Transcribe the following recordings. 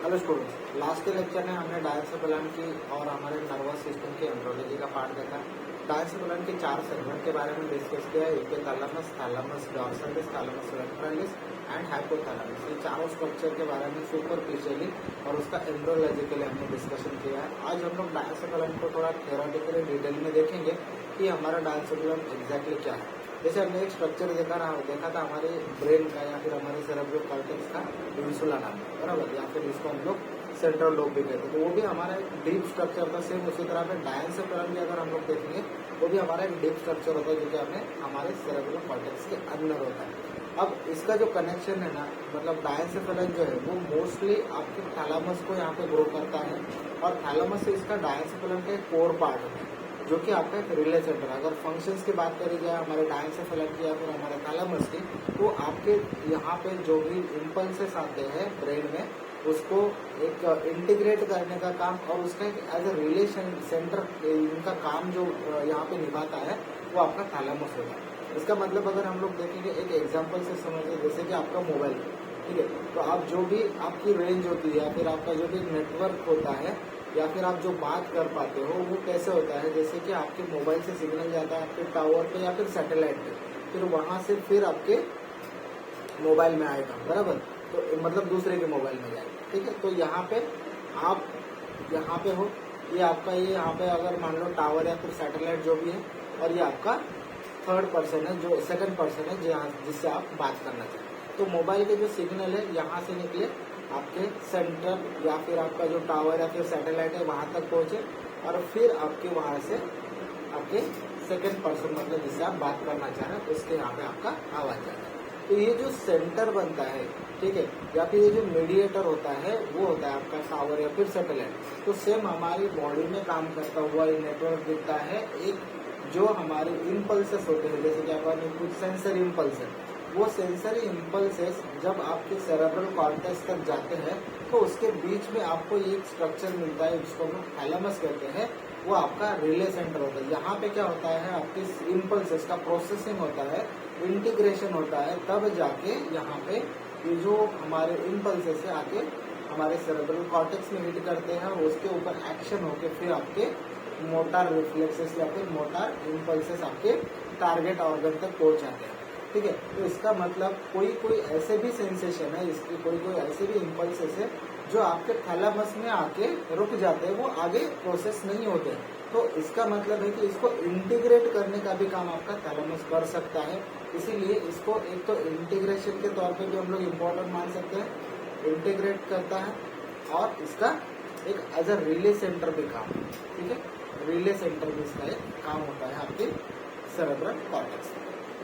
Hello students, last के lecture में हमने डायसेफलन की और हमारे नर्वस सिस्टम की एम्ब्रियोलॉजी का पार्ट देखा। डायसेफलन के 4 सेगमेंट के बारे में डिस्कस किया। हिपोथैलेमस, थैलेमस, डॉर्सैलिस, थैलेमस वेंट्रलिस एंड हाइपोथैलेमस। ये चारों स्ट्रक्चर के बारे में सुपरफिशियली और उसका एम्ब्रियोलॉजिकली हमने डिस्कशन किया है। आज हम लोग डायसेफलन को थोड़ा थ्योरेटिकली डिटेल में देखेंगे कि हमारा डायसेफलन एग्जैक्टली क्या है। जैसे हमने एक स्ट्रक्चर देखा था हमारे ब्रेन का या फिर हमारे सेरेब्रल कॉर्टेक्स का, इंसुला नाम है, बराबर, या फिर इसको हम लोग सेंट्रल लोब भी कहते हैं। तो वो भी हमारा एक डीप स्ट्रक्चर था। सेम उसी तरह पे डायसेफलन भी अगर हम लोग देखेंगे वो भी हमारा एक डीप स्ट्रक्चर होता है जो कि हमारे सेरेब्रल कॉर्टेक्स के अंदर होता है। अब इसका जो कनेक्शन है ना, मतलब डायसेफलन जो है वो मोस्टली आपके थैलेमस को यहाँ पे ग्रो करता है और थैलेमस से इसका डायसेफलन का एक कोर पार्ट होता है जो कि आपका एक रिले सेंटर। अगर फंक्शंस की बात करी जाए हमारे डायसेफलन की या फिर हमारे थैलेमस की, तो आपके यहाँ पे जो भी इम्पल्सेस आते हैं ब्रेन में उसको एक इंटीग्रेट करने का काम और उसका एक एज ए रिलेशन सेंटर इनका काम जो यहाँ पे निभाता है वो आपका थैलेमस होता है। इसका मतलब अगर हम लोग देखेंगे एक एग्जाम्पल से समझे, जैसे कि आपका मोबाइल, ठीक है, तो आप जो भी आपकी रेंज होती है या फिर आपका जो भी नेटवर्क होता है या फिर आप जो बात कर पाते हो वो कैसे होता है, जैसे कि आपके मोबाइल से सिग्नल जाता है आपके टावर पे या फिर सैटेलाइट पे, फिर वहां से फिर आपके मोबाइल में आएगा, बराबर, तो मतलब दूसरे के मोबाइल में जाएगा, ठीक है। तो यहाँ पे आप यहाँ पे हो, ये आपका ये यहाँ पे अगर मान लो टावर या फिर सैटेलाइट जो भी है, और ये आपका थर्ड पर्सन है, जो सेकंड पर्सन है जिससे आप बात करना चाहते हैं। तो मोबाइल के जो सिग्नल है यहाँ से निकले आपके सेंटर या फिर आपका जो टावर या फिर सैटेलाइट है वहां तक पहुंचे और फिर आपके वहां से आपके सेकंड पर्सन, मतलब जिससे आप बात करना चाह रहे हैं, उसके यहाँ पे आपका आवाज जाता है। तो ये जो सेंटर बनता है, ठीक है, या फिर ये जो मीडिएटर होता है वो होता है आपका टावर या फिर सैटेलाइट। तो सेम हमारी बॉडी में काम करता हुआ ये नेटवर्क दिखता है, एक जो हमारे इम्पल्सेस होते हैं, जैसे कि आपका कुछ सेंसरी इम्पल्स है, वो सेंसरी इम्पल्सेस जब आपके सेरेब्रल कॉर्टेक्स तक जाते हैं तो उसके बीच में आपको एक स्ट्रक्चर मिलता है जिसको हम थैलेमस कहते हैं, वो आपका रिले सेंटर होता है। यहाँ पे क्या होता है, आपके इम्पल्सेस का प्रोसेसिंग होता है, इंटीग्रेशन होता है, तब जाके यहाँ पे ये जो हमारे इम्पल्सेस है आके हमारे सेरेब्रल कॉर्टेक्स में हिट करते हैं, उसके ऊपर एक्शन होके फिर आपके मोटार रिफ्लेक्सेस या फिर मोटार इम्पल्सेस आपके टारगेट ऑर्गन तक पहुंच जाते हैं, ठीक है। तो इसका मतलब कोई ऐसे भी सेंसेशन है, इसके कोई ऐसे भी इम्पल्सेस है जो आपके थैलेमस में आके रुक जाते हैं, वो आगे प्रोसेस नहीं होते। तो इसका मतलब है कि इसको इंटीग्रेट करने का भी काम आपका थैलेमस कर सकता है। इसीलिए इसको एक तो इंटीग्रेशन के तौर पे भी हम लोग इम्पोर्टेंट मान सकते हैं, इंटीग्रेट करता है, और इसका एक एज अ रिले सेंटर भी काम, ठीक है, रिले सेंटर भी इसका एक काम होता है आपके सेरेब्रल कॉर्टेक्स,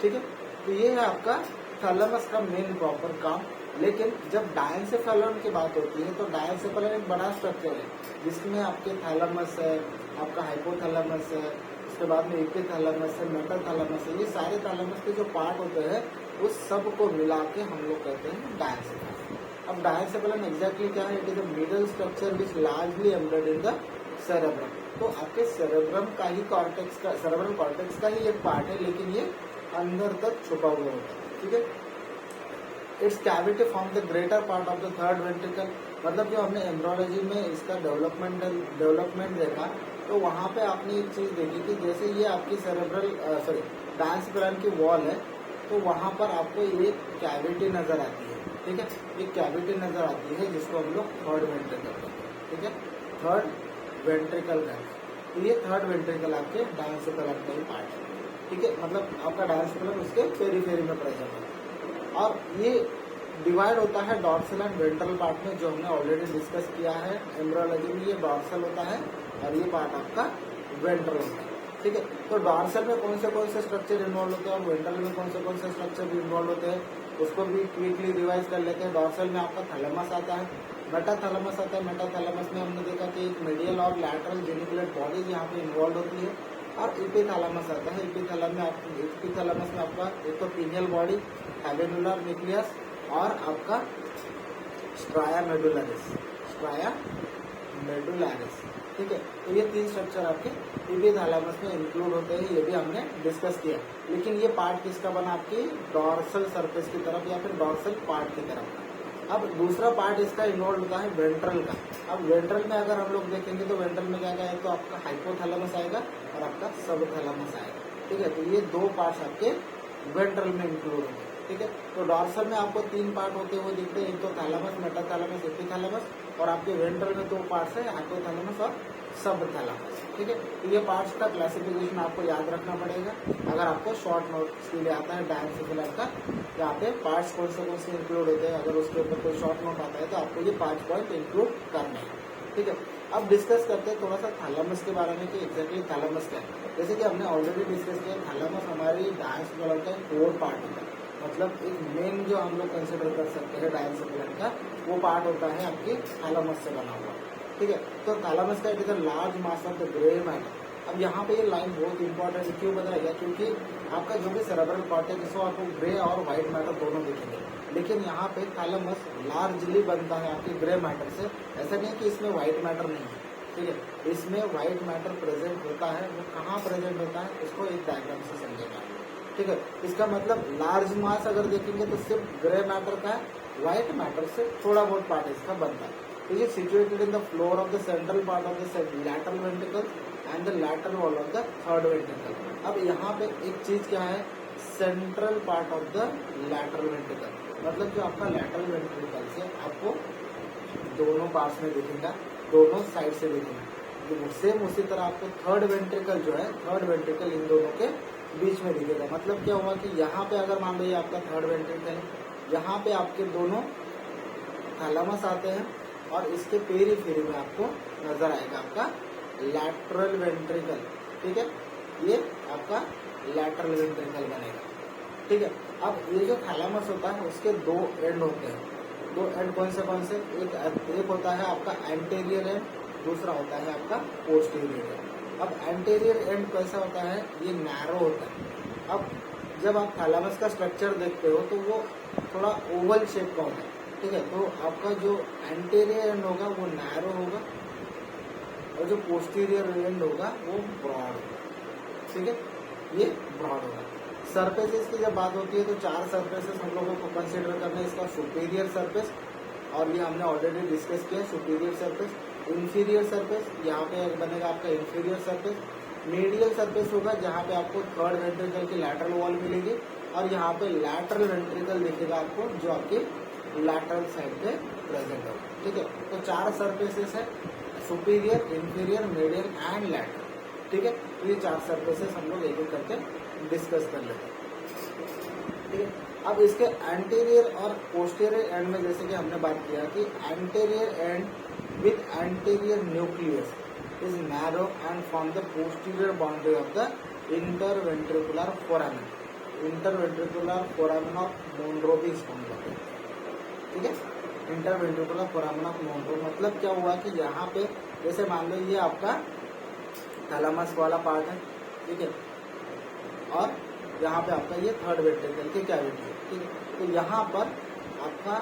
ठीक है। तो ये है आपका थैलेमस का मेन प्रॉपर काम। लेकिन जब डायसेफलन की बात होती है तो डायसेफलन एक बड़ा स्ट्रक्चर है जिसमें आपके थैलेमस है, आपका हाइपोथैलेमस है, उसके बाद में एपिथैलेमस है, मेटाथैलेमस है, ये सारे थैलेमस के जो पार्ट होते हैं उस सब को मिला के हम लोग कहते हैं डायसेफलन। अब डायसेफलन एग्जैक्टली क्या है, it is a middle structure which largely embedded in the cerebrum. तो आपके सेरेब्रम का ही कॉर्टेक्स का, सेरेब्रल कॉर्टेक्स का ही एक पार्ट है, लेकिन ये अंदर तक छुपा हुआ होता है, ठीक है। It's cavity form the greater part of the third ventricle. मतलब जो हमने एम्ब्रियोलॉजी में इसका डेवलपमेंट देखा तो वहाँ पे आपने एक चीज देखी कि जैसे ये आपकी सेरेब्रल डायसेफलन की वॉल है, तो वहाँ पर आपको एक कैविटी नजर आती है, ठीक है, एक कैविटी नजर आती है जिसको हम लोग थर्ड वेंट्रिकल कहते हैं, ठीक है, थर्ड वेंट्रिकल कहते हैं। तो ये थर्ड वेंट्रिकल आपके डायसेफलन का ही पार्ट है, ठीक है, मतलब आपका डायसेफलन उसके पेरीफेरी में प्रेजेंट है। और ये डिवाइड होता है डॉर्सल एंड वेंट्रल पार्ट में, जो हमने ऑलरेडी डिस्कस किया है एम्ब्रियोलॉजी में। ये डॉर्सल होता है और ये पार्ट आपका वेंट्रल होता है, ठीक है। तो डॉर्सल में कौन से स्ट्रक्चर इन्वॉल्व होते हैं और वेंट्रल में कौन से स्ट्रक्चर इन्वॉल्व होते हैं, उसको भी क्विकली रिवाइज कर लेते हैं। डॉर्सल में आपका थैलेमस आता है, मेटाथैलेमस आता है। मेटाथैलेमस में हमने देखा कि एक मीडियल और लैटरल जेनिकुलेट बॉडीज यहाँ पे इन्वॉल्व होती है, और एपिथैलेमस आता है। एपिथैलेमस में आपका एक तो पीनियल बॉडी, हैवेनुलर न्यूक्लियस और आपका स्ट्राया मेडुलरिस, ठीक है। तो ये 3 स्ट्रक्चर आपके एपिथैलेमस में इंक्लूड होते हैं, ये भी हमने डिस्कस किया। लेकिन ये पार्ट किसका बना, आपकी डॉर्सल सरफेस की तरफ या फिर डॉर्सल पार्ट की तरफ, अब दूसरा पार्ट इसका इन्वॉल्व होता है वेंट्रल का। अब वेंट्रल में अगर हम लोग देखेंगे तो वेंट्रल में क्या क्या है, तो आपका हाइपोथैलेमस आएगा और आपका सबथैलेमस आएगा, ठीक है। तो ये दो पार्ट्स आपके वेंट्रल में इंक्लूड होंगे, ठीक है। तो डॉर्सल में आपको 3 पार्ट होते हुए दिखते हैं, एक तो थैलेमस, मेटाथैलेमस, एपिथैलेमस, और आपके वेंट्रल में 2 पार्ट्स है, हाइपोथैलेमस और सबथैलेमस, ठीक है। तो ये पार्ट्स का क्लासिफिकेशन आपको याद रखना पड़ेगा अगर आपको शॉर्ट नोट्स के लिए आता है डायंसिकुलर का, यहाँ पे पार्ट्स कौन से इंक्लूड होते हैं, अगर उसके ऊपर कोई शॉर्ट नोट आता है तो आपको ये 5 पॉइंट इंक्लूड करने हैं, ठीक है। अब डिस्कस करते हैं थोड़ा सा थैलेमस के बारे में कि एग्जैक्टली थैलेमस क्या है। जैसे कि हमने ऑलरेडी डिस्कस किया, थैलेमस हमारी डायंसिकुलर का कोर पार्ट होता है, मतलब एक मेन जो हम लोग कंसिडर कर सकते हैं डायंसिकुलर का, वो पार्ट होता है आपकी थैलेमस से बना हुआ, ठीक है। तो थैलेमस का it is a large mass of the grey matter. अब यहाँ पे ये लाइन बहुत इंपॉर्टेंट क्यों बताया गया, क्योंकि आपका जो भी सेरेब्रल कॉर्टेक्स हो आपको ग्रे और व्हाइट मैटर दोनों दिखेंगे, लेकिन यहाँ पे थैलेमस लार्जली बनता है आपकी ग्रे मैटर से। ऐसा नहीं कि इसमें व्हाइट मैटर नहीं है, ठीक है, इसमें व्हाइट मैटर प्रेजेंट होता है। वो कहाँ प्रेजेंट होता है उसको एक डायग्राम से समझेगा, ठीक है। इसका मतलब लार्ज मास अगर देखेंगे तो सिर्फ ग्रे मैटर का है, व्हाइट मैटर से थोड़ा बहुत पार्ट इसका बनता है। It is situated in the floor of the central part of the lateral ventricle and the lateral wall of the third ventricle. अब यहाँ पे एक चीज क्या है, central part of the lateral ventricle, मतलब जो आपका लैटरल वेंट्रिकल से आपको दोनों पार्ट्स में दिखेगा, दोनों साइड से दिखेगा। सेम उसी तरह आपको थर्ड वेंट्रिकल जो है, थर्ड वेंट्रिकल इन दोनों के बीच में दिखेगा। मतलब क्या हुआ कि यहाँ पे अगर मान लो ये आपका थर्ड वेंट्रिकल है, यहाँ पे आपके दोनों थैलेमस आते हैं और इसके पेरीफेरी में आपको नजर आएगा आपका लैटरल वेंट्रिकल, ठीक है। ये आपका लैटरल वेंट्रिकल बनेगा, ठीक है। अब ये जो थैलेमस होता है उसके 2 एंड होते हैं। 2 एंड कौन से, एक होता है आपका एंटेरियर एंड, दूसरा होता है आपका पोस्टीरियर एंड। अब एंटेरियर एंड कैसा होता है, ये नैरो होता है। अब जब आप थैलेमस का स्ट्रक्चर देखते हो तो वो थोड़ा ओवल शेप का होता है, ठीक है। तो आपका जो एंटेरियर एंड होगा वो नैरो होगा और जो पोस्टीरियर एंड होगा वो ब्रॉड होगा, ठीक है, ये ब्रॉड होगा। सरफेसेस की जब बात होती है तो 4 सरफेसेस हम लोगों को कंसीडर करना है। इसका सुपीरियर सरफेस, और ये हमने ऑलरेडी डिस्कस किया, सुपीरियर सरफेस, इंफीरियर सरफेस, यहाँ पे बनेगा आपका इंफीरियर सरफेस, मीडियल सरफेस होगा जहाँ पे आपको थर्ड वेंट्रिकल की लैटरल वॉल मिलेगी, और यहाँ पे लैटरल वेंट्रिकल दिखेगा आपको जो आपकी लैटरल साइड पे प्रेजेंट होगा, ठीक है। तो 4 सरफेसेस है, superior, inferior, medial and lateral, ठीक है। ये 4 सरफेसेस हम लोग एक एक करके डिस्कस कर लेते हैं, ठीक है। अब इसके एंटीरियर और पोस्टीरियर एंड में जैसे कि हमने बात किया कि anterior end with anterior nucleus is narrow and from the posterior boundary of the interventricular foramen. Interventricular foramen of Monro भी इसको हम कहते हैं, ठीक है। इंटरवेंट्रिकुलर फोरामेन ऑफ मोनरो मतलब क्या हुआ कि यहाँ पे जैसे मान लो ये आपका थैलेमस वाला पार्ट है, ठीक है, और यहाँ पे आपका ये थर्ड वेंट्रिकल की कैविटी है, ठीक है। तो यहाँ पर आपका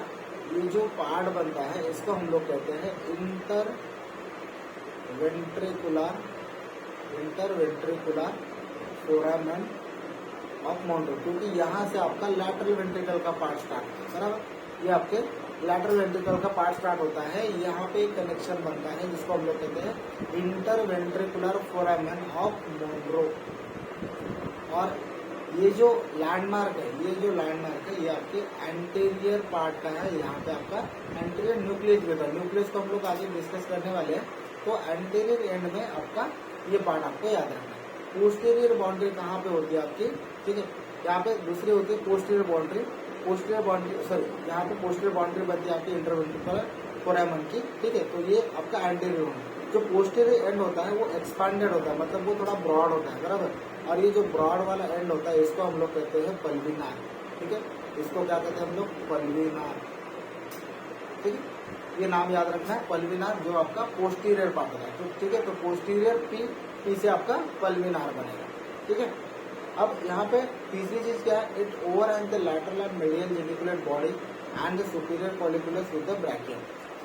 ये जो पार्ट बनता है इसको हम लोग कहते हैं इंटरवेंट्रिकुलर फोरामेन ऑफ मोनरो, क्योंकि यहाँ से आपका लैटरल वेंट्रिकल का पार्ट स्टार्ट होता है, बराबर। ये आपके लैटरल वेंट्रिकल का पार्ट स्टार्ट होता है, यहाँ पे एक कनेक्शन बनता है जिसको हम लोग कहते हैं इंटरवेंट्रिकुलर फोरामेन ऑफ मोनरो। और ये जो लैंडमार्क है ये आपके एंटीरियर पार्ट का है। यहाँ पे आपका एंटीरियर न्यूक्लियस भी था, न्यूक्लियस को हम लोग आगे डिस्कस करने वाले हैं। तो एंटीरियर एंड में आपका ये पार्ट आपको याद रखना है। पोस्टीरियर बाउंड्री कहाँ पे होती है आपकी, ठीक है, यहाँ पे दूसरी होती है पोस्टीरियर बाउंड्री, यहाँ पे पोस्टीरियर बाउंड्री बनती है आपकी इंटरवेंट्रिकुलर फोरामेन की, ठीक है। तो ये आपका एंटीरियर होना, जो पोस्टीरियर एंड होता है वो एक्सपांडेड होता है, मतलब वो थोड़ा ब्रॉड होता है, बराबर। और ये जो ब्रॉड वाला एंड होता है इसको हम लोग कहते हैं पल्विनार, ठीक है। इसको क्या कहते हैं हम लोग, पल्विनार, ठीक है। ये नाम याद रखना है, पल्विनार, जो आपका पोस्टीरियर पार्ट होता है, तो ठीक है। तो पोस्टीरियर पी से आपका पल्विनार बनेगा, ठीक है। अब यहाँ पे तीसरी चीज क्या है, it over and the lateral and medial geniculate body and the superior colliculus with the brachium.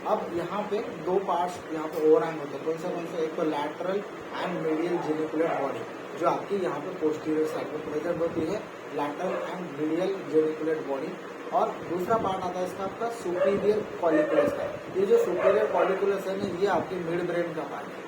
अब यहाँ पे 2 पार्ट्स यहाँ पे ओवर हैंग होते हैं, कौन सा, एक तो lateral and medial geniculate body जो आपकी यहाँ पे पोस्टीरियर साइड पे प्रेजेंट होती है, lateral and medial geniculate body. और दूसरा पार्ट आता है इसका आपका सुपीरियर कॉलिकुलस का। ये जो सुपीरियर कॉलिकुलस है ना, ये आपके मिड ब्रेन का पार्ट है,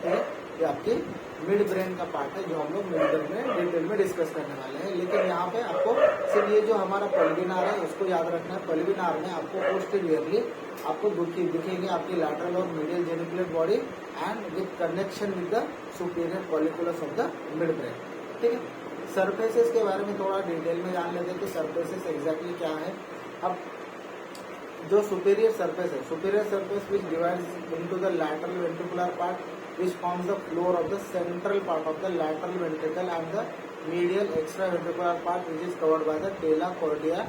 ठीक है। ये आपके मिड ब्रेन का पार्ट है जो हम लोग मिड ब्रेन में डिटेल में डिस्कस करने वाले हैं। लेकिन यहाँ पे आपको सिर्फ ये जो हमारा पल्विनार है उसको याद रखना है। पल्विनार में आपको पोस्टीरियरली आपको दिखेंगे आपकी लैटरल और medial genicular body and with connection with the superior colliculus of the mid brain, ठीक है। सरफेसेस के बारे में थोड़ा डिटेल में जान लेते हैं कि सरफेसेस एग्जैक्टली क्या है। अब जो सुपीरियर सरफेस है, superior surface which divides into the lateral ventricular part which forms the floor of the central part of the lateral ventricle and the medial extraventricular part which is covered by the tela cordia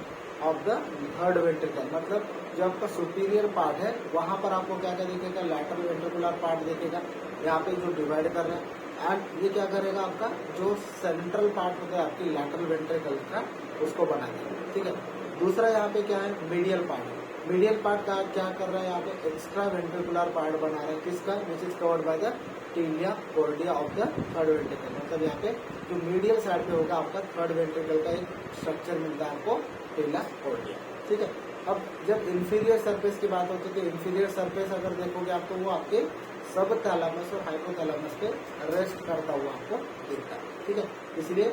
of the third ventricle। मतलब जो आपका superior part है वहां पर आपको क्या क्या दिखेगा, लैटरल वेंट्रिकुलर पार्ट दिखेगा यहाँ पे जो डिवाइड कर रहा है। एंड ये क्या करेगा, आपका जो सेंट्रल पार्ट होता है आपकी लैटरल वेंट्रिकल का उसको बना देगा, ठीक है। दूसरा यहाँ पे क्या है, मीडियल पार्ट। मीडियल पार्ट का क्या कर रहा है, यहाँ पे एक्स्ट्रा वेंट्रिकुलर पार्ट बना रहा है किसका, which is covered by the tela choroidea of the third ventricle. मतलब यहाँ पे जो मीडियल साइड पे होगा आपका थर्ड वेंट्रिकल का एक स्ट्रक्चर मिलता है आपको, टीलिया कॉर्डिया, ठीक है। अब जब इंफीरियर सरफेस की बात होती है तो इंफीरियर सरफेस अगर देखोगे आपको वो आपके सब थैलामस और हाइपोथैलामस पे रेस्ट करता हुआ आपको दिखता है, ठीक है। इसलिए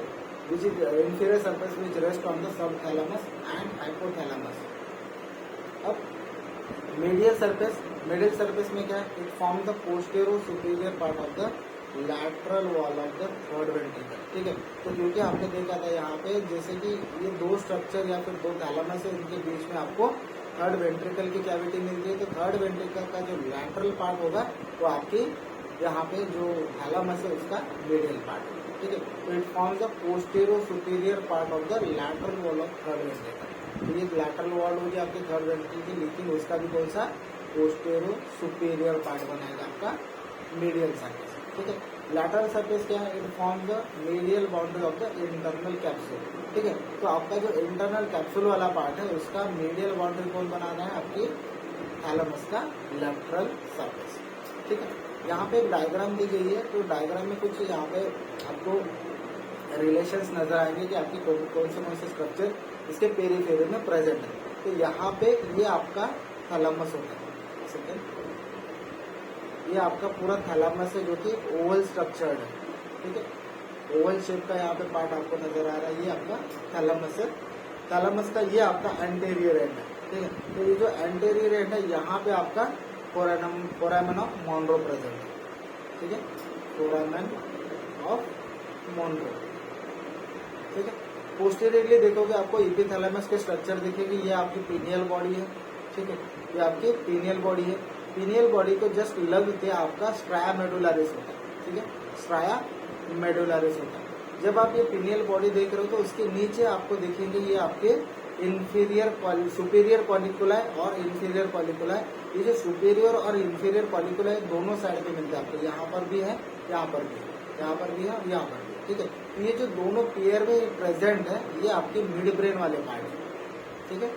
which is inferior surface which rest on the subthalamus and hypothalamus. अब मीडियल सरफेस में क्या है, it form the postero superior part of the lateral wall of the third ventricle, ठीक है। तो क्योंकि आपने देखा था यहाँ पे जैसे कि ये दो स्ट्रक्चर या फिर दो थैलामस है, इनके बीच में आपको थर्ड वेंट्रिकल की कैविटी मिलती है। तो थर्ड वेंट्रिकल का जो लैटरल पार्ट होगा वो आपकी यहाँ पे जो थैलामस है उसका मीडियल पार्ट, ठीक है। तो it forms the postero superior part of the lateral wall of third ventricle. तो ये लैटरल वॉल होगी आपके थर्ड वेंट्रिकल की, लेकिन उसका भी कौन सा, पोस्टेरो सुपीरियर पार्ट बनाएगा आपका मीडियल सरफेस, ठीक है। लैटरल सरफेस क्या है, it form the medial boundary of the internal capsule, ठीक है। तो आपका जो इंटरनल कैप्सूल वाला पार्ट है उसका मीडियल बाउंड्री कौन बनाना है, आपकी थैलामस का लैटरल सरफेस, ठीक है। यहाँ पे एक डायग्राम दी गई है, तो डायग्राम में कुछ यहाँ पे आपको रिलेशंस नजर आएंगे कि आपकी कौन से स्ट्रक्चर इसके पेरीफेरी में प्रेजेंट है। तो यहाँ पे ये आपका थैलामस होता है, ये आपका पूरा थैलामस है जो कि ओवल स्ट्रक्चर्ड है, ठीक है। ओवल शेप का यहाँ पे पार्ट आपको नजर आ रहा है, ये आपका थैलामस है। थैलामस का ये आपका एंटेरियर एंड है, ठीक है। तो ये जो एंटेरियर एंड है यहाँ पे आपका फोरामेन ऑफ मॉनरो प्रेजेंट है, ठीक है, फोरामेन ऑफ मॉनरो, ठीक है। पोस्टीरियरली देखोगे आपको एपिथैलेमस के स्ट्रक्चर दिखेगी, ये आपकी पीनियल बॉडी है, ठीक है, ये आपकी पीनियल बॉडी है। पीनियल बॉडी को जस्ट लग के आपका स्ट्राया मेडुलारिस होता है, ठीक है, स्ट्राया मेडुलारिस होता है। जब आप ये पीनियल बॉडी देख रहे हो तो उसके नीचे आपको दिखेंगे ये आपके सुपीरियर कॉलिकुला और इंफीरियर कॉलिकुला। ये जो सुपीरियर और इंफीरियर कॉलिकुला दोनों साइड पे मिलते हैं आपको, यहाँ पर भी है, यहाँ पर भी है, यहाँ पर भी है और यहाँ पर भी, ठीक है। ये जो दोनों पेयर में प्रेजेंट है ये आपके मिड ब्रेन वाले पार्ट है, ठीक है।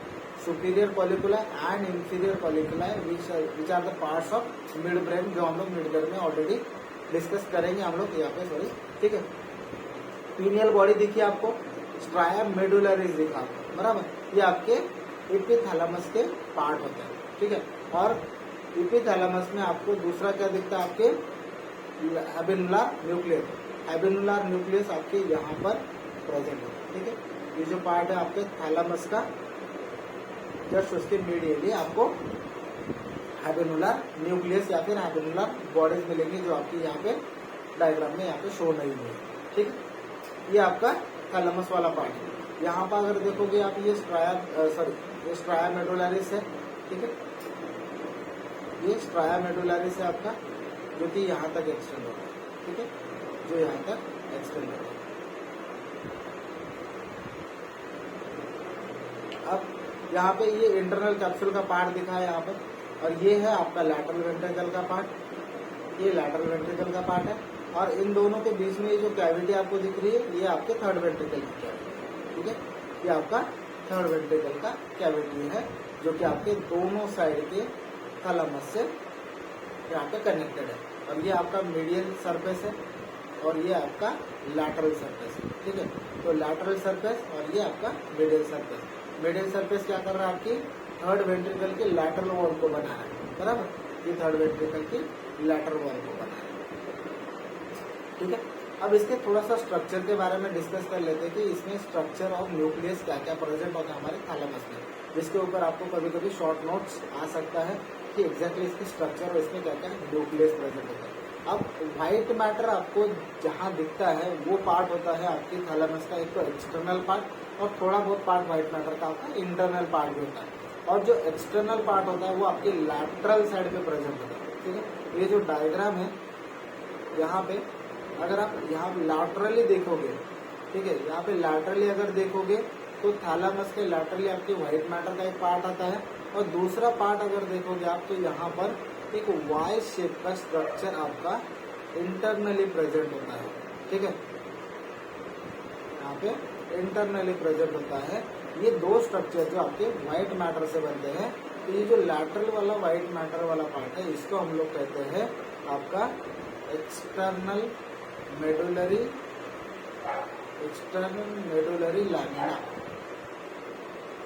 Superior colliculi and inferior colliculi which are the parts of midbrain, जो हम लोग मिड ब्रेन में ऑलरेडी डिस्कस करेंगे हम लोग यहाँ पे, सॉरी, ठीक है। पीनियल बॉडी दिखी आपको, स्ट्राया मेडुलरिस दिखा आपको, बराबर। ये आपके एपिथैलेमस के पार्ट होते हैं, ठीक है। और एपिथैलेमस में आपको दूसरा क्या दिखता है, आपके हैबेनुलर न्यूक्लियस, हैबेनुलर न्यूक्लियस आपके यहाँ पर प्रेजेंट है, ठीक है। ये जो पार्ट है आपके थैलामस का, जस्ट उसके मीडियली आपको हैबेनुलर न्यूक्लियस या फिर हैबेनुलर बॉडीज मिलेंगी जो आपकी यहाँ पे डायग्राम में यहाँ पे शो नहीं हुई, ठीक है। ये आपका थैलामस वाला पार्ट है। यहाँ पर अगर देखोगे आप ये स्ट्राया मेडुलारिस है, ठीक है, ये स्ट्राया मेडुलारिस है आपका, जो कि यहाँ तक एक्सटेंड होगा, ठीक है, जो यहाँ तक एक्सटेंड होगा। अब यहाँ पे ये इंटरनल कैप्सूल का पार्ट दिखा है यहाँ पर, और ये है आपका लैटरल वेंट्रिकल का पार्ट, ये लैटरल वेंट्रिकल का पार्ट है। और इन दोनों के बीच में ये जो कैविटी आपको दिख रही है ये आपके थर्ड वेंट्रिकल की कैविटी, ठीक है, ये आपका थर्ड वेंट्रिकल का कैविटी है जो कि आपके दोनों साइड के थैलामस से यहाँ पे कनेक्टेड है। और ये आपका मीडियल सरफेस है और ये आपका लैटरल सरफेस है, ठीक है। तो लैटरल सरफेस और ये आपका मीडियल सरफेस। मीडियल सरफेस क्या कर रहा है, आपकी थर्ड वेंट्रिकल की लैटरल वॉल को बना रहा है, बराबर। ये थर्ड वेंट्रिकल की लैटरल वॉल को बना रहा है, ठीक है। अब इसके थोड़ा सा स्ट्रक्चर के बारे में डिस्कस कर लेते हैं कि इसमें स्ट्रक्चर ऑफ न्यूक्लियस क्या क्या प्रेजेंट होता है हमारे थैलेमस में, जिसके ऊपर आपको कभी कभी शॉर्ट नोट्स आ सकता है कि एग्जैक्टली इसकी स्ट्रक्चर और इसमें क्या क्या न्यूक्लियस प्रेजेंट होता है। अब व्हाइट मैटर आपको जहाँ दिखता है वो पार्ट होता है आपकी थैलेमस का, एक तो एक्सटर्नल पार्ट और थोड़ा बहुत पार्ट व्हाइट मैटर का आपका इंटरनल पार्ट भी होता है। और जो एक्सटर्नल पार्ट होता है वो आपके लैटरल साइड पे प्रेजेंट होता है, ठीक है। ये जो डायग्राम है यहाँ पे, अगर आप यहाँ लैटरली देखोगे, ठीक है, यहाँ पे लैटरली अगर देखोगे तो थैलेमस के लैटरली आपके व्हाइट मैटर का एक पार्ट आता है, और दूसरा पार्ट अगर देखोगे आप तो यहाँ पर एक वाई शेप का स्ट्रक्चर आपका इंटरनली प्रेजेंट होता है, ठीक है। यहाँ पे इंटरनली प्रेजेंट होता है। ये दो स्ट्रक्चर जो आपके व्हाइट मैटर से बनते हैं, तो ये जो लैटरल वाला व्हाइट मैटर वाला पार्ट है इसको हम लोग कहते हैं आपका एक्सटर्नल मेडुलरी लैमिना,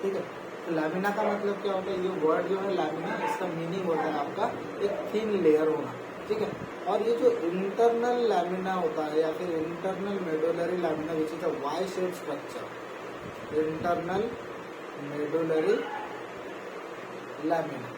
ठीक है। तो लैमिना का मतलब क्या होता है, ये वर्ड जो है लैमिना, इसका मीनिंग होता है आपका एक थिन लेयर होना, ठीक है। और ये जो इंटरनल लैमिना होता है या फिर internal medullary lamina which is a Y shape structure, internal medullary lamina.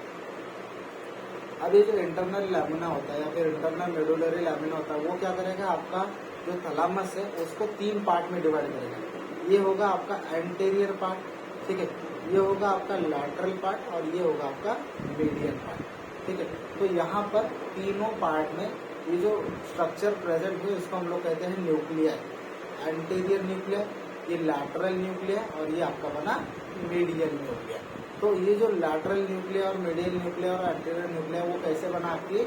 अब ये जो इंटरनल लैमिना होता है या फिर इंटरनल मेडुलरी लैमिना होता है वो क्या करेगा, आपका जो थैलेमस है उसको तीन पार्ट में डिवाइड करेगा। ये होगा आपका एंटीरियर पार्ट, ठीक है, ये होगा आपका लैटरल पार्ट और ये होगा आपका मीडियल पार्ट, ठीक है। तो यहाँ पर तीनों पार्ट में ये जो स्ट्रक्चर प्रेजेंट है इसको हम लोग कहते हैं न्यूक्लियर, एंटीरियर न्यूक्लियर, ये लैटरल न्यूक्लियर और ये आपका बना मीडियल न्यूक्लियर। तो ये जो लैटरल न्यूक्लियर और मीडियल न्यूक्लियर और एंटीरियर न्यूक्लियर वो कैसे बना, आपकी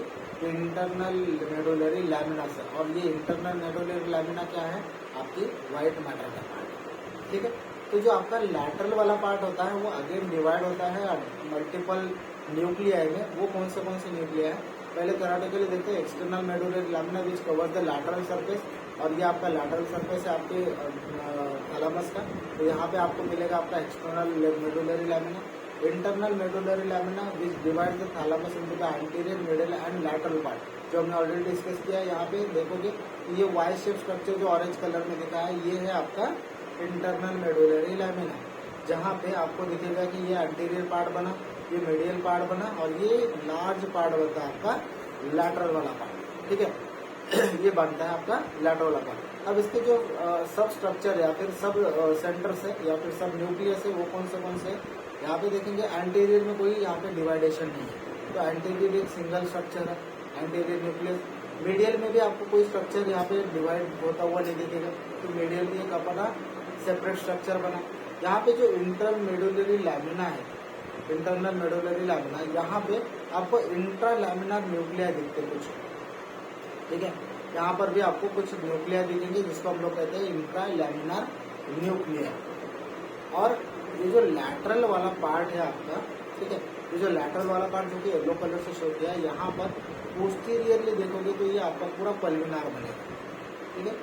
इंटरनल मेडुलरी लैमिना से। और ये इंटरनल मेडुलरी लैमिना क्या है, आपकी व्हाइट मैटर का पार्ट, ठीक है। तो जो आपका लैटरल वाला पार्ट होता है वो अगेन डिवाइड होता है मल्टीपल न्यूक्लियाई में। वो कौन से न्यूक्लिया है, पहले थ्योरेटिकली देखते हैं external medullary lamina which covers the lateral surface, और ये आपका लैटरल सरफेस है आपके थैलेमस का। तो यहाँ पे आपको मिलेगा आपका external medullary lamina, internal medullary lamina which divide the thalamus into the anterior, middle and lateral part, जो हमने ऑलरेडी डिस्कस किया है। यहाँ पे देखोगे ये वाई शेप स्ट्रक्चर जो ऑरेंज कलर में दिखा है ये है आपका इंटरनल मेडुलरी लैमिना, जहाँ पे आपको दिखेगा कि ये एंटीरियर पार्ट बना, ये मीडियल पार्ट बना और ये लार्ज पार्ट बनता है आपका लैटरल वाला पार्ट, ठीक है। ये बनता है आपका लैटरल वाला पार्ट। अब इसके जो सब स्ट्रक्चर या फिर सब सेंटर्स है या फिर सब न्यूक्लियस है वो कौन से यहाँ पे देखेंगे। एंटीरियर में कोई यहाँ पे डिवाइडेशन नहीं है, तो एंटीरियर एक सिंगल स्ट्रक्चर है, एंटीरियर न्यूक्लियस। मीडियल में भी आपको कोई स्ट्रक्चर यहाँ पे डिवाइड होता हुआ नहीं दिखेगा, तो मीडियल भी एक अपना सेपरेट स्ट्रक्चर बना। यहाँ पे जो इंटरनल मेडुलरी लैमिना है, इंटरनल मेडुलरी लैमिना, यहाँ पे आपको इंट्रा लैमिनार न्यूक्लिया दिखते कुछ, ठीक है। यहाँ पर भी आपको कुछ न्यूक्लिया दिखेंगे जिसको हम लोग कहते हैं इंट्रा लैमिनार न्यूक्लिया। और ये जो लैटरल वाला पार्ट है आपका, ठीक है, ये जो लैटरल वाला पार्ट जो कि येलो कलर से शो किया है, यहाँ पर पोस्टीरियरली देखोगे तो ये आपका पूरा पल्विनार बनेगा, ठीक है।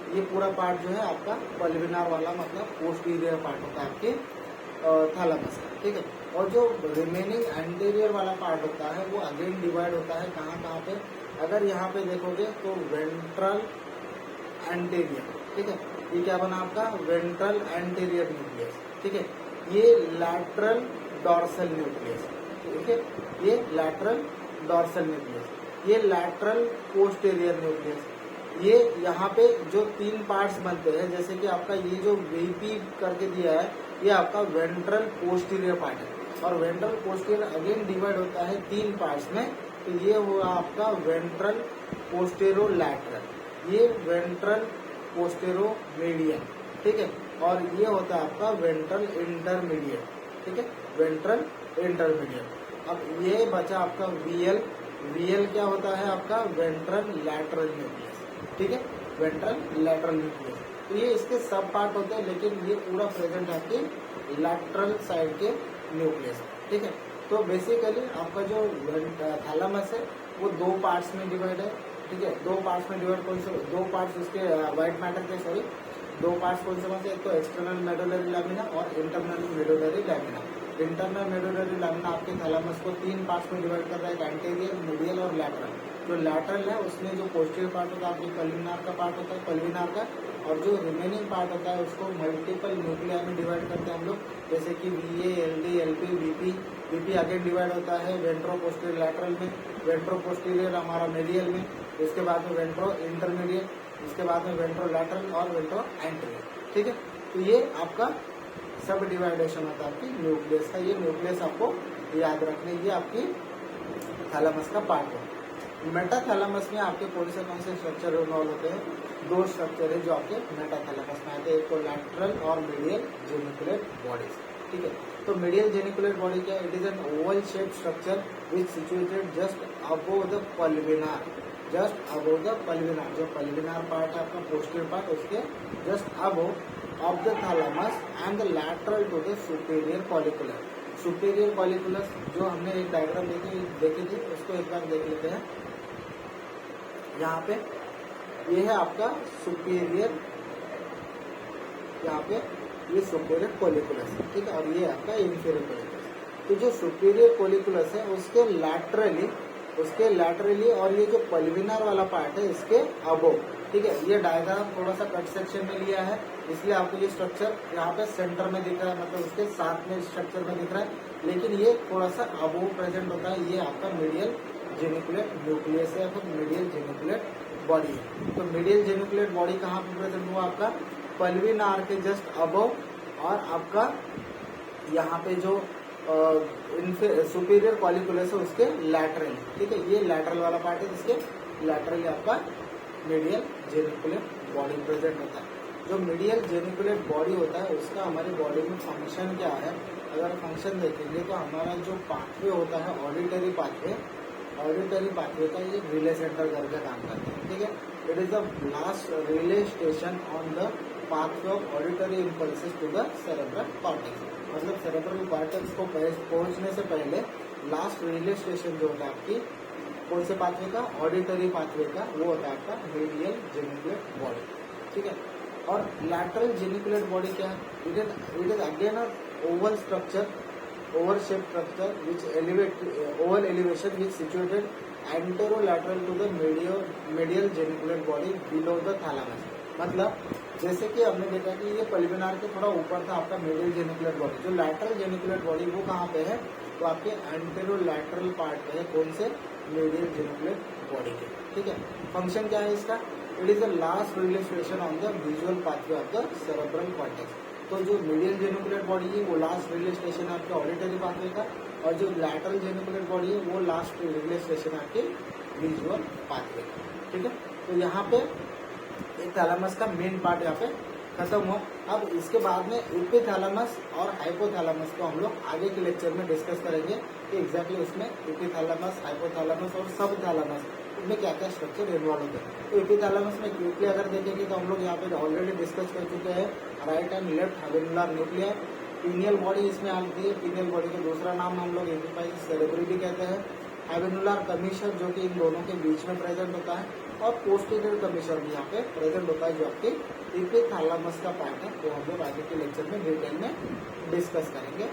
ये पूरा पार्ट जो है आपका पल्विनार वाला मतलब पोस्टीरियर पार्ट होता है आपके थैलेमस का, ठीक है। और जो रिमेनिंग एंटीरियर वाला पार्ट होता है वो अगेन डिवाइड होता है कहाँ पे, अगर यहाँ पे देखोगे तो वेंट्रल एंटीरियर, ठीक है। ये क्या बना आपका वेंट्रल एंटीरियर न्यूक्लियस, ठीक है। ये लैटरल डॉर्सल न्यूक्लियस, ठीक है, ये लैटरल डॉर्सल न्यूक्लियस, ये लैटरल पोस्टीरियर न्यूक्लियस। ये यहाँ पे जो तीन पार्ट्स बनते हैं, जैसे कि आपका ये जो वीपी करके दिया है ये आपका वेंट्रल पोस्टीरियर पार्ट है, और वेंट्रल पोस्टीरियर अगेन डिवाइड होता है तीन पार्ट्स में। तो ये हुआ आपका वेंट्रल पोस्टेरो लैटरल, ये वेंट्रल पोस्टेरो मीडियन, ठीक है, और ये होता है आपका वेंट्रल इंटरमीडिएट, ठीक है, वेंट्रल इंटरमीडिएट। अब ये बचा आपका वीएल, वीएल क्या होता है आपका वेंट्रल लैटरल न्यूक्लियस, ठीक है, वेंट्रल लैटरल न्यूक्लियस। तो ये इसके सब पार्ट होते हैं, लेकिन ये पूरा प्रेजेंट है आपकी लैटरल साइड के न्यूक्लियस, ठीक है। तो बेसिकली आपका जो थैलेमस है वो दो पार्ट्स में डिवाइड है, ठीक है, दो पार्ट्स में डिवाइड, कौन से दो पार्ट्स उसके व्हाइट मैटर के, सॉरी दो पार्ट्स कौन से एक तो एक्सटर्नल मेडुलरी लैमिना और internal medullary lamina. Internal medullary lamina आपके थैलेमस को 3 पार्ट्स में डिवाइड कर रहा है, एंटीरियर, मीडियल और लैटरल। जो लैटरल है उसमें जो पोस्टीरियर पार्ट होता है आपके पल्विनार का पार्ट होता है, पल्विनार का, और जो रिमेनिंग पार्ट होता है उसको मल्टीपल न्यूक्लिया में डिवाइड करते हैं हम लोग, जैसे कि VA, LD, LP, VP। VP आगे डिवाइड होता है वेंट्रो पोस्टीरियर लैटरल में, वेंट्रो पोस्टीरियर हमारा मेडियल में, इसके बाद में वेंट्रो इंटरमीडिएट, इसके बाद में वेंट्रो लैटरल और वेंट्रो एंटीरियर। ठीक है, तो ये आपका सब डिवाइडेशन होता है आपकी न्यूक्लियस का। ये न्यूक्लियस आपको याद रखने, ये आपकी थैलेमस का पार्ट है। मेटाथैलेमस में आपके कौन से स्ट्रक्चर इन्वॉल्व होते हैं? 2 स्ट्रक्चर है जो आपके मेटाथैलेमस में आते हैं, एक तो लैटरल और मीडियल जेनिकुलेट बॉडीज। ठीक है, तो मीडियल जेनिकुलेट बॉडी क्या है? It is an oval shape structure which situated just above the pulvinar, just above the pulvinar. जो पल्विनार पार्ट है आपका पोस्टीरियर पार्ट, उसके just above of the thalamus and the lateral to the superior collicular. Superior colliculus जो हमने एक diagram देखी थी, उसको एक बार देख लेते हैं। यहाँ पे ये है आपका सुपीरियर, यहाँ पे ये सुपीरियर कोलिकुलस है। ठीक है, और ये आपका इंफीरियर कोलिकुलस। तो जो सुपीरियर कोलिकुलस है उसके लैटरली और ये जो पल्विनार वाला पार्ट है इसके अबोव। ठीक है, ये डायग्राम थोड़ा सा कट सेक्शन में लिया है, इसलिए आपको ये स्ट्रक्चर यहाँ पे सेंटर में दिख रहा है, मतलब उसके साथ में स्ट्रक्चर में दिख रहा है, लेकिन ये थोड़ा सा अबोव प्रेजेंट होता है। ये आपका मीडियल जेनिकुलेट न्यूक्लियस है, फिर मीडियल जेनिकुलेट बॉडी है। तो मीडियल जेनिकुलेट बॉडी कहाँ पे प्रेजेंट हुआ? आपका पल्विनार के जस्ट अबोव, और आपका यहाँ पे जो सुपीरियर कॉलिकुलस है उसके लैटरल। ठीक है, ये लैटरल वाला पार्ट है जिसके लैटरली आपका मीडियल जेनिकुलेट बॉडी प्रेजेंट होता है। जो मीडियल जेनिकुलेट बॉडी होता है उसका हमारी बॉडी में फंक्शन क्या है? अगर फंक्शन देखेंगे तो हमारा जो पाथवे होता है ऑडिटरी पाथवे, ऑडिटरी पाथवे का ये रिले सेंटर करके काम करता है। ठीक है, it is the last relay station on the pathway of auditory impulses to the cerebral cortex. मतलब सेरेब्रल कॉर्टेक्स को पहुंचने से पहले लास्ट रिले स्टेशन जो होता है आपकी कौन से पाथवे का? ऑडिटरी पाथवे का, वो होता है आपका मीडियल जेनिकुलेट बॉडी। ठीक है, और लैटरल जेनिकुलेट बॉडी क्या है? It is again a oval structure, oval shape structure which oval elevation which situated anterolateral to the medial geniculate body below the thalamus. मतलब जैसे कि हमने देखा कि ये पल्विनार के थोड़ा ऊपर था आपका मीडियल जेनिकुलेट बॉडी। जो लैटरल जेनिकुलेट बॉडी वो कहाँ पे है? तो आपके एंटेरोलैटरल पार्ट पे है, कौन से? मीडियल जेनिकुलेट बॉडी के। ठीक है, फंक्शन क्या है इसका? It is the last relay station on the visual pathway of the cerebral cortex. तो जो मीडियल जेनिकुलेट बॉडी है वो लास्ट रिले स्टेशन है आपके ऑडिटरी पाथवे का, और जो लैटरल जेनिकुलेट बॉडी है वो लास्ट रिले स्टेशन है आपके विजुअल पाथवे। ठीक है, तो यहाँ पे एक थैलेमस का मेन पार्ट यहाँ पे खत्म हुआ। अब इसके बाद में एपिथैलेमस और हाइपोथैलेमस को हम लोग आगे के लेक्चर में डिस्कस करेंगे कि एग्जैक्टली उसमें एपिथैलेमस, हाइपोथैलेमस और सबथैलेमस इनमें क्या क्या स्ट्रक्चर इन्वॉल्व होते हैं। तो एपिथैलेमस में क्विकली अगर देखेंगे तो हम लोग यहाँ पे ऑलरेडी डिस्कस कर चुके हैं, right and left habenular nuclear. Pineal body इसमें आती है, पीनियल बॉडी का दूसरा नाम हम लोग एपिफाइज सेरेब्री भी कहते हैं। हैवेनुलर कमीशर जो कि इन दोनों के बीच में प्रेजेंट होता है, और पोस्टीरियर कमीशर भी यहाँ पे प्रेजेंट होता है जो आपके एपिथैलेमस का पार्ट है, वो हम लोग आगे के लेक्चर में डिटेल में डिस्कस करेंगे।